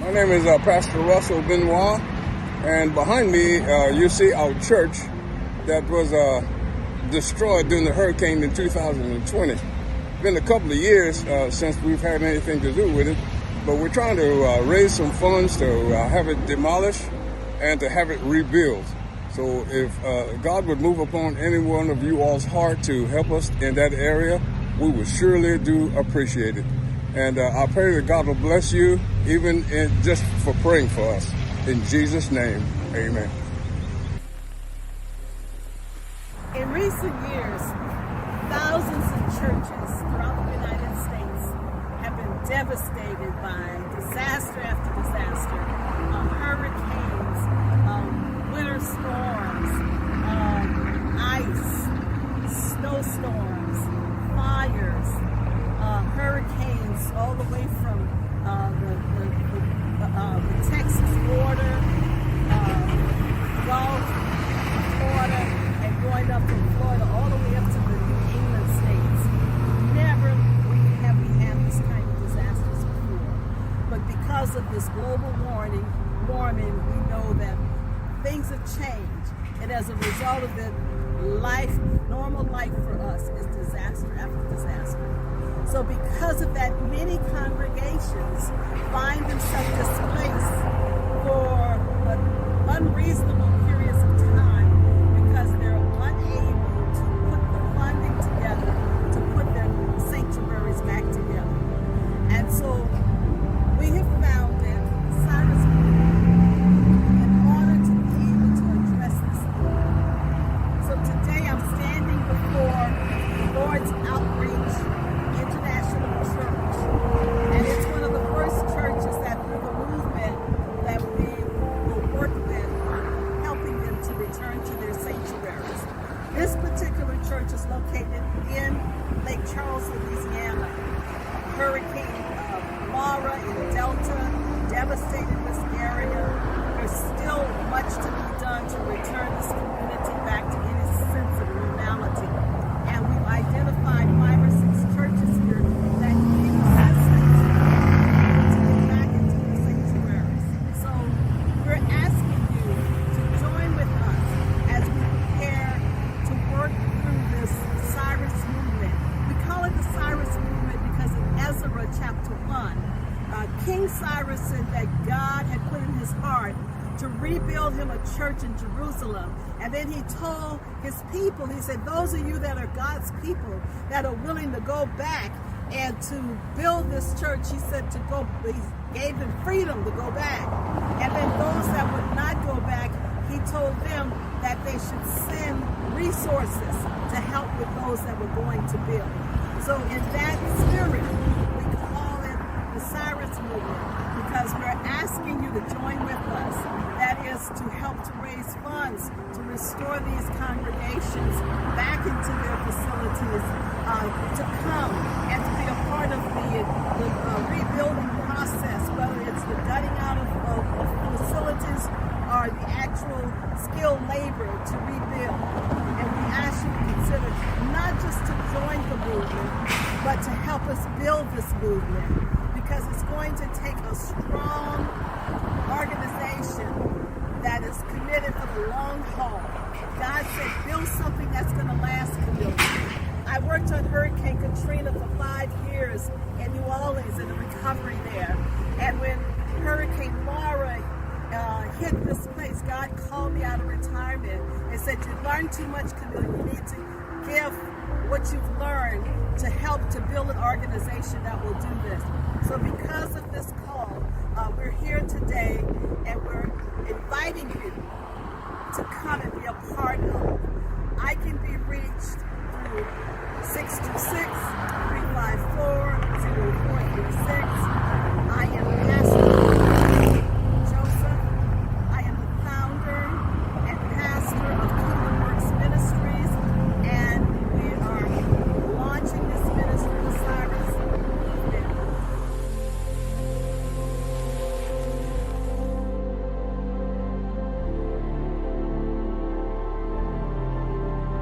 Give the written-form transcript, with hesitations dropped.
My name is Pastor Russell Benoit, and behind me you see our church that was destroyed during the hurricane in 2020. It's been a couple of years since we've had anything to do with it, but we're trying to raise some funds to have it demolished and to have it rebuilt. So if God would move upon any one of you all's heart to help us in that area, we would surely do appreciate it. And I pray that God will bless you, even just for praying for us. In Jesus' name, amen. In recent years, thousands of churches throughout the United States have been devastated by disaster after disaster, hurricanes, winter storms, ice, snowstorms, fires, hurricanes all the way from the Texas border, Gulf, Florida, and going up from Florida all the way up to the New England states. Never have we had this kind of disasters before. But because of this global warming, we know that things have changed. And as a result of it, normal life for us is disaster after disaster. So because of that, many congregations find themselves displaced for unreasonable periods of time because they're unable to put the funding together to put their sanctuaries back together. And so we have founded Cyrus Movement in order to be able to address this need. So today I'm standing before the Lord's Outreach International Church, and it's one of the first churches that through the movement that we will work with on helping them to return to their sanctuaries. This particular church is located in Lake Charles, Louisiana. Hurricane Mara in Delta devastated this area. There's still much to be done to return this community back to any sense of normality. And we've identified 5 or 6 churches here that need assistance to get back into the sanctuaries. So we're asking you to join with us as we prepare to work through this Cyrus Movement. We call it the Cyrus Movement because in Ezra chapter 1, King Cyrus said that God had put in his heart to rebuild him a church in Jerusalem. And then he told his people, he said, those of you that are God's people that are willing to go back and to build this church, he said to go, he gave them freedom to go back. And then those that would not go back, he told them that they should send resources to help with those that were going to build. So in that spirit, we call it the Cyrus Movement, because we're asking you to join with us. That is to help to raise funds to restore these congregations back into their facilities, to come and to be a part of the rebuilding process, whether it's the gutting out of facilities or the actual skilled labor to rebuild. And we ask you to consider not just to join the movement, but to help us build this movement, because it's going to take a strong organization that is committed for the long haul. God said, build something that's going to last, Camelia. I worked on Hurricane Katrina for 5 years in New Orleans in the recovery there. And when Hurricane Mara hit this place, God called me out of retirement and said, you learned too much, Camelia. You need to give what you've learned to help to build an organization that will do this. So because of this call, we're here today and we're inviting you to come and be a part of. I can be reached through 626-354-0436.